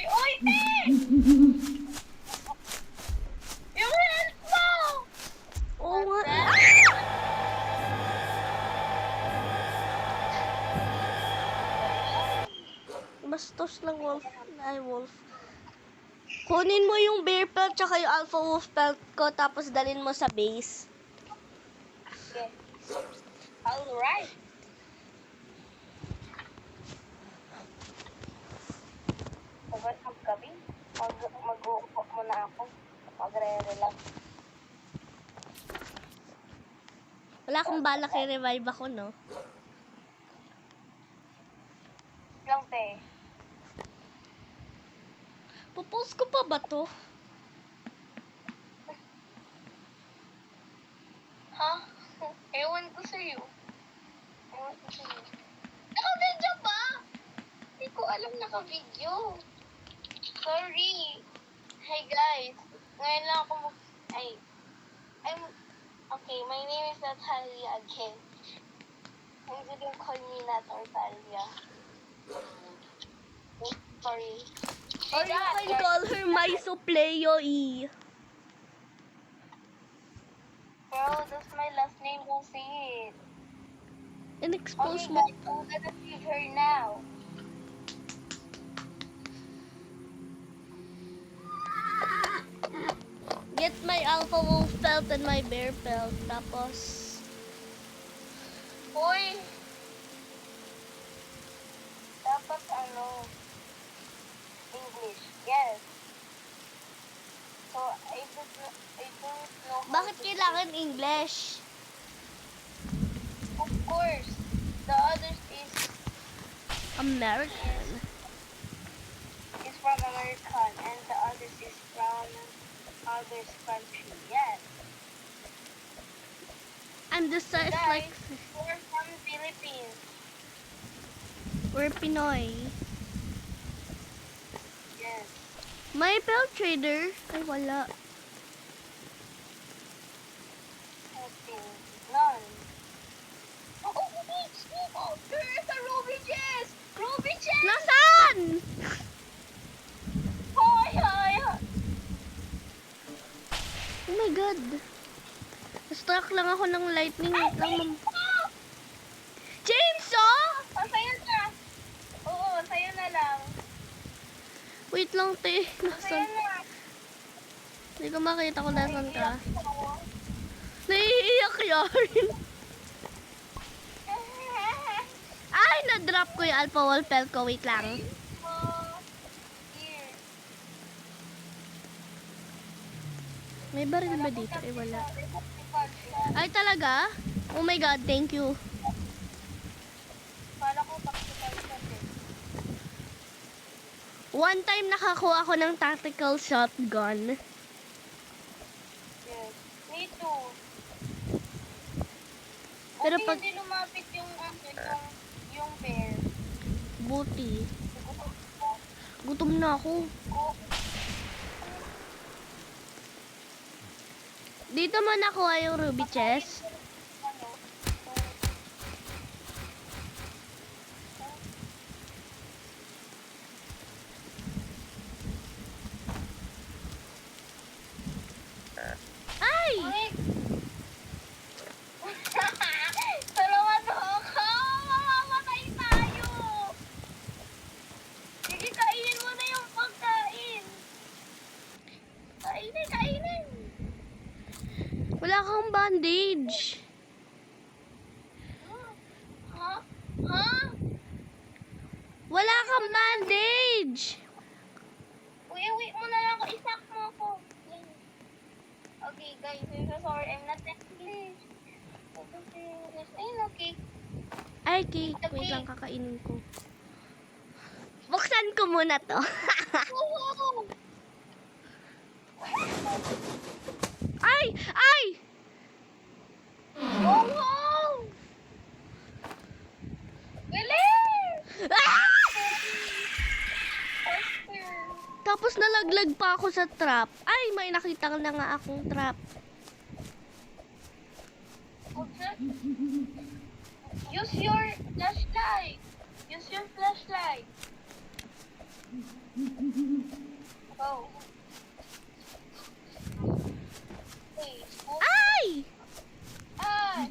Oy, te! Yung health mo! Oo nga. Bastos lang wolf. Ay, wolf. Kunin mo yung bear pelt tsaka yung alpha wolf pelt ko tapos dalhin mo sa base. Okay. Alright. Sabat ng gabi, mag-uupo muna ako. Magre-relax. Wala akong balak i-revive ako, no? Lang, te. Pupost ko pa ba to? Ha? Ewan ko sa'yo. Naka-video ba? Hindi ko alam naka-video. Sorry. Hey guys. Ngayon lang ako okay, my name is Natalia again. And you can call me Nat or Talia. Sorry. Or you can call her Maiso Playo-E. Bro, that's my last name. Don't say it. And expose Okay, mo. guys, I'm gonna save her now. Get my alpha wolf pelt and my bear pelt. Tapos, Uy! Dapat English. Yes. So, I don't know how bakit to- kailangan English? Of course. The others is American. from American and the others is from others country. Yes. I'm the size like Guys, we're from Philippines. we're Pinoy. Yes. May belt trader. Ay, wala. Okay. None. Oh, there is a Ruby chest! Ruby chest! Nasaan? Hoy! Oh my god. Struck lang ako ng lightning. Wait lang, ma'am. Chainsaw? Oh, sa'yo na. Oo, sa'yo na lang. Wait lang, te. Sa'yo Nasaan? na. Hindi ko makita kung nasan ka. Naiiyak ako. Naiiyak yun. Ay, i-drop ko yung alpha wall pel ko. Wait lang. Here. May baril ba dito? Eh, wala. Kala Ay, talaga? Oh my God, thank you. ko tactical shot eh. One time nakakuha ako ng tactical shotgun. Yes. Me too. Pero Buti pag- hindi lumapit yung bear. Buti. Gutom na ako. Dito mo nakuha yung ruby chest. Ano? Ay! Uy! Tulungan mo ako! Mamamatay tayo! Sige, kainin mo na yung pagkain! Kainin, kainin! Wala kang bandage. Ha? Ha? Wala kang bandage. Uwi mo na lang ako. Isak mo ako. Okay, guys. I'm so sorry. I'm not English. Ayun, okay. Ay, cake. Wait lang, kakainin ko. Buksan ko muna to. Woo! Ay! Ay! Oh, wow! Bilis! Ah! Faster! Tapos nalaglag pa ako sa trap. Ay, may nakita na nga akong trap. Use your flashlight. Use your flashlight. Oh. Hey. Oh. Ay! Ah!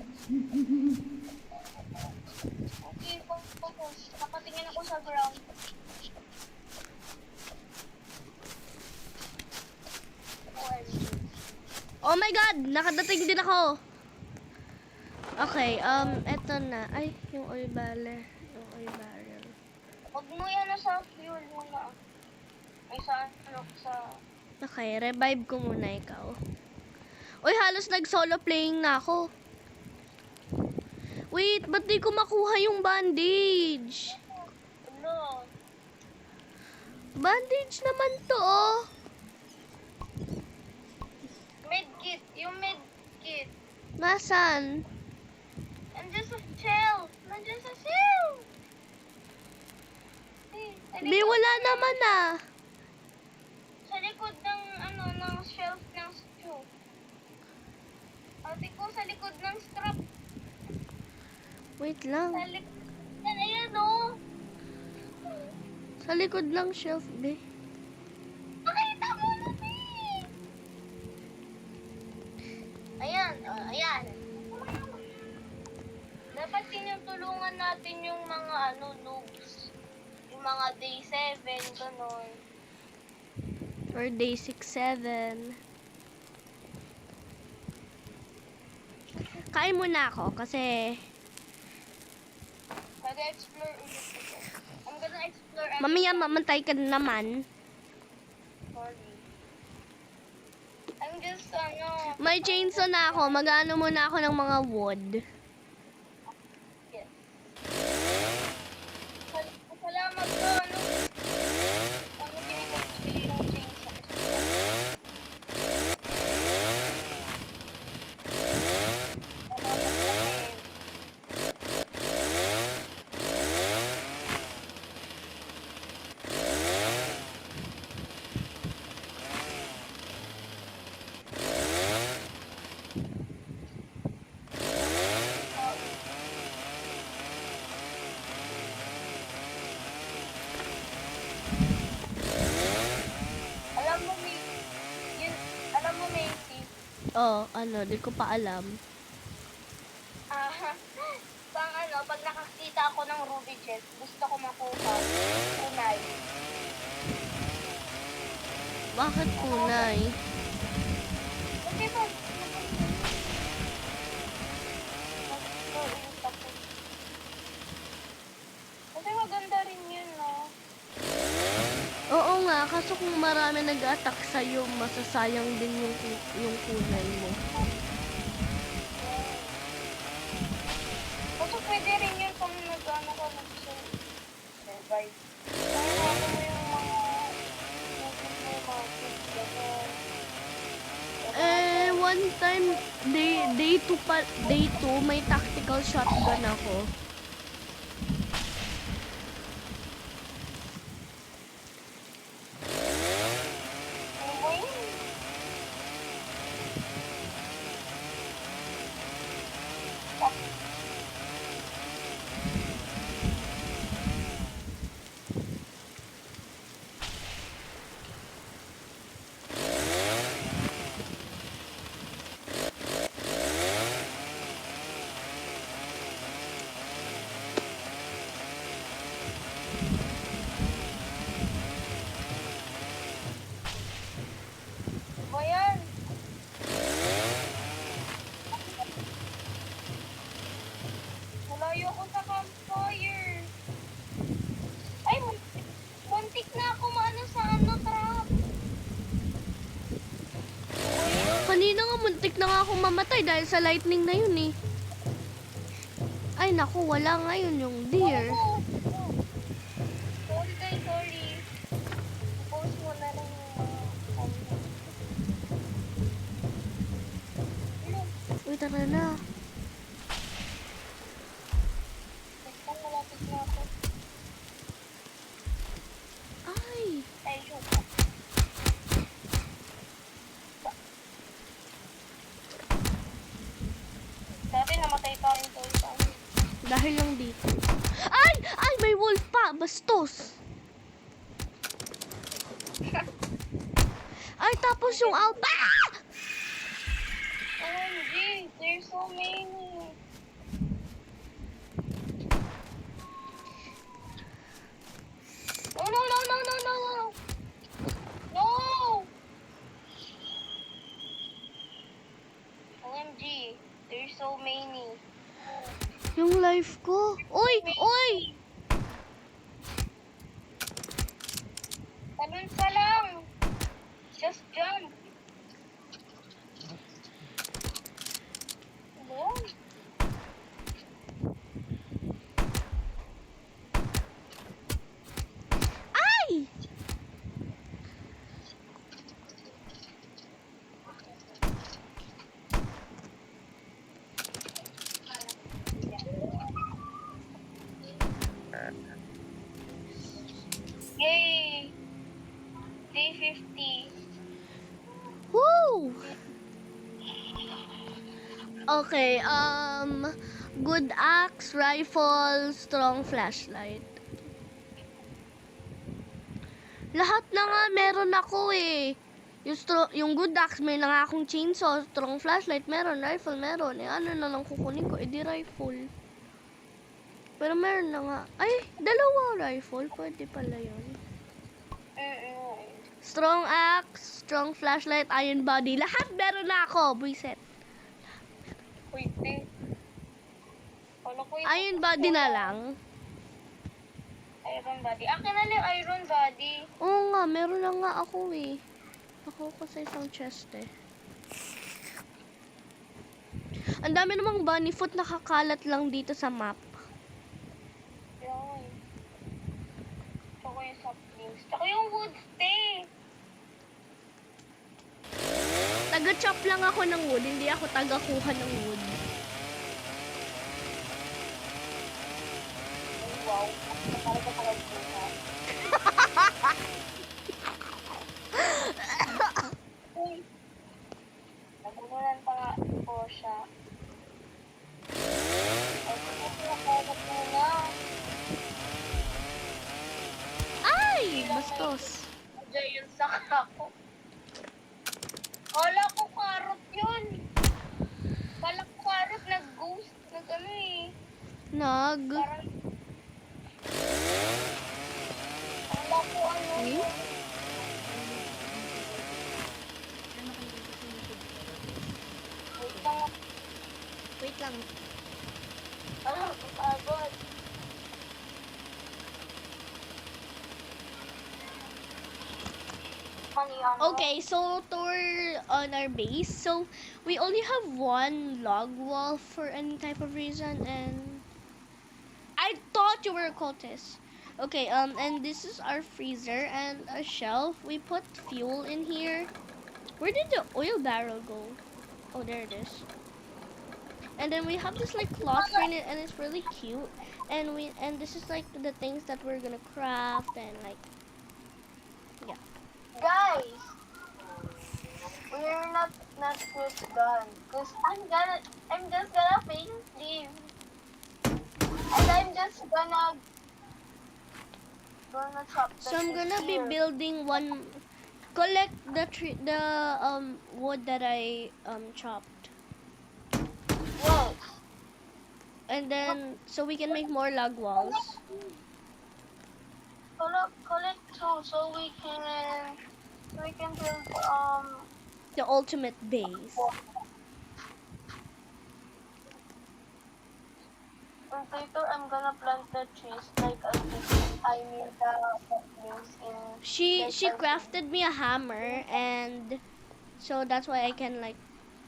Okay, focus. Nakatingin ako sa ground. Oh my God! Nakadating din ako. Okay, eto na. Ay, yung oil barrel. Yung oil barrel. Huwag mo yan sa fuel muna. Ay, sa ano, sa... Okay, revive ko muna ikaw. Uy, halos nag-solo playing na ako. Wait, ba't di ko makuha yung bandage? Ano? Bandage naman to, oh. Medkit. Yung medkit. Nasaan? Nandiyan sa shelf. Nandiyan sa shelf. Di, wala naman ah. Sa likod ng, ano, ng shelf ng stew. Ate ko, sa likod ng strap. Wait lang. Sa likod. Yan, ayan, oh. Sa likod ng shelf, be. Pakita mo na, eh. Ayan, ayan. Dapat tinutulungan natin yung mga, ano, noobs. Yung mga day 7, gano'n. Or day 6-7. Kain muna ako kasi Mag-explore ulit ako. I'm gonna explore mamaya mamantay ka na naman. Sorry. I'm just, ano... May chainsaw na ako. Mag-ano muna ako ng mga wood. Yes. Salamat po, ano? Ano pinipili yung chainsaw? Alam mo, alam mo, Macy, Oh, ano, di ko pa alam. pang ano, pag nakakita ako ng ruby chest, gusto ko makuha kunay. Bakit kunay? Kasi ba, Kasi maganda rin yun, no? Oo nga, kaso kung marami nag-attack sa'yo, masasayang din yung kunay mo. Kaso pwede rin yun kung nag-ano ka nag-survive. Kaya ano mo yung mga movement mo, mga tips, gano'n. One time, day 2, may tactical shotgun ako. Ano mo yun? Ano ba yan? Malayo ako sa campfire. Ay, muntik na ako maano sa ano, trap. Kanina nga, muntik na nga akong mamatay dahil sa lightning na yun eh. Ay naku, wala ngayon yung deer. Sorry guys, sorry. Post mo na lang yung mga ano. Uy, tara na. Basta malapit na ako. Ay, Ay, shoot. Dati namatay pa rin to sa ano. dahil lang dito. Ay! Ay, may wolf pa! Bastos! Ay, tapos yung alpha! OMG, there's so many. No, no, no, no, no, no, no. No! OMG, there's so many. Yung life ko. Uy! Uy! Talon ka lang. Just jump. Ano? Ay! Yay! Day 50. Woo! Okay, good axe, rifle, strong flashlight. Lahat na nga meron ako eh. Yung good axe, may na nga akong chainsaw, strong flashlight, meron, rifle, meron. Eh, ano na lang kukunin ko? Eh, di rifle. Pero meron na nga. Ay, dalawa rifle. Pwede pala yun. Strong axe, strong flashlight, iron body. Lahat meron na ako. Buiset. Pwede. Kala ko yung Iron body na lang. Iron body. Akin na lang iron body. Oo nga, meron na nga ako eh. Ako ko sa isang chest eh. Ang dami namang bunny foot nakakalat lang dito sa map. Yan. Tsaka yung saplings. Tsaka yung wood stay. Taga-chop lang ako ng wood, hindi ako taga-kuha ng wood. Wow. Para ka pagkakuha. Uy. Nagugulan pa nga po siya. Ay, nakakalat mo na. Ay! Bastos. Diyan yun sa kako. Kala ko karot yun. Kala ko karot nag-ghost. Nag-ano eh. Nag. Parang... Kala ko ano Hmm? yun. Wait lang. Wait lang. Parang kapagod. money on Okay, so we're on our base. So we only have one log wall for any type of reason, and I thought you were a cultist. Okay, and this is our freezer and a shelf. We put fuel in here. Where did the oil barrel go? Oh, there it is. And then we have this like cloth for it, and it's really cute. And this is like the things that we're gonna craft and like Guys, we're not just done. Cause I'm just gonna finish this. And I'm just gonna chop the So I'm gonna be here. building one. Collect the wood that I chopped, Yes. and then so we can make more log walls. Collect two so we can build The ultimate base. and later I'm gonna plant the trees like I made the saplings in She crafted me a hammer, and so that's why I can like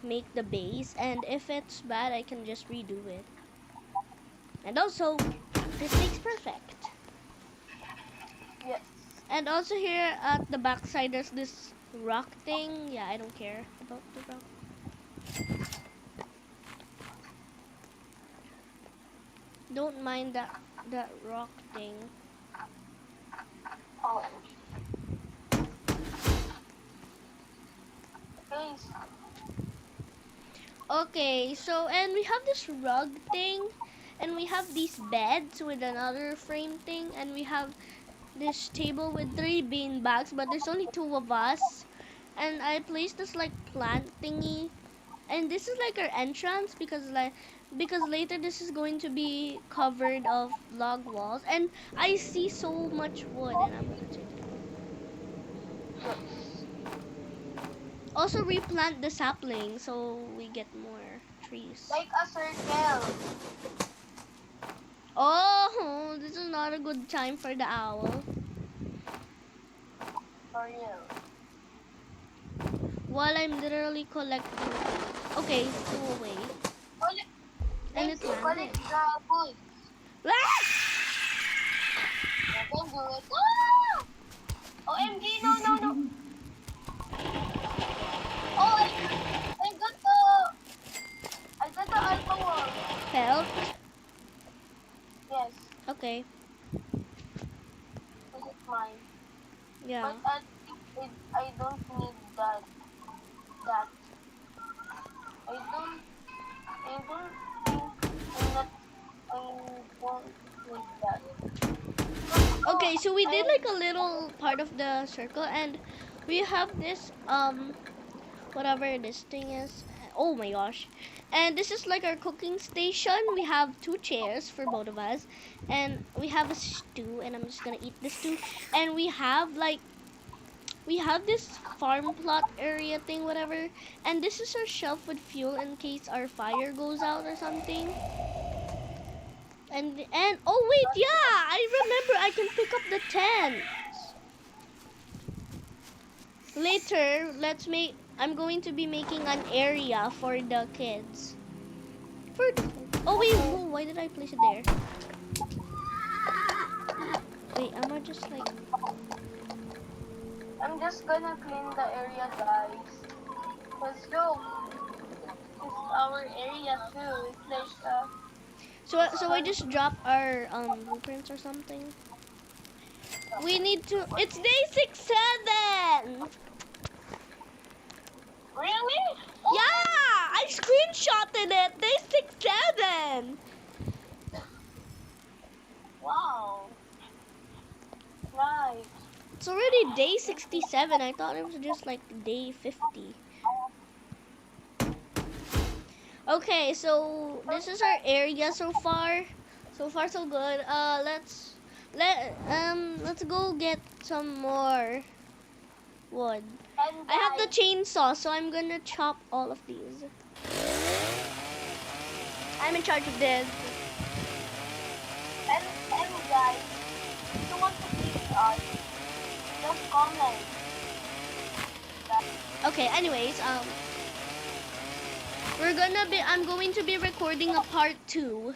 make the base. And if it's bad, I can just redo it. And also, this makes perfect. Yes. And also here at the backside, there's this rock thing. Yeah, I don't care about the rock. Don't mind that rock thing. Oh. Guys, Okay, so and we have this rug thing, and we have these beds with another frame thing, and we have this table with 3 bean bags, but there's only 2 of us. And I placed this like plant thingy, and this is like our entrance because later this is going to be covered of log walls, and I see so much wood, and I'm gonna take it. Also replant the sapling so we get more trees. like a circle. Oh, this is not a good time for the owl. For real. While I'm literally collecting. Okay, go away. And it's Collect landed. the wood. Ah! You can do it. Ah! OMG, no. Oh, I got the alpha wall. Felt. Yes, Okay. this is mine. Yeah. But I don't need that. I don't think I won't need that. Okay, so we did like a little part of the circle, and we have this whatever this thing is. Oh my gosh. And this is like our cooking station. We have 2 chairs for both of us, and we have a stew, and I'm just gonna eat this stew. And we have this farm plot area thing, whatever. And this is our shelf with fuel in case our fire goes out or something. And oh wait, yeah, I remember I can pick up the tents. Later, I'm going to be making an area for the kids. Oh wait, whoa, why did I place it there? Wait, am I just like... I'm just gonna clean the area, guys. Cause look, it's our area too. It's like So I just dropped our blueprints or something. We need to... It's day 6-7! really? Yeah! I screenshotted it! Day 6-7! Wow. Nice. It's already day 67. I thought it was just like day 50. Okay, so this is our area so far. So far so good. Let's go get some more wood. And I have the guys, chainsaw, so I'm gonna chop all of these. I'm in charge of this. and guys, if you want to beat us, just comment. Okay, anyways, I'm going to be recording a part 2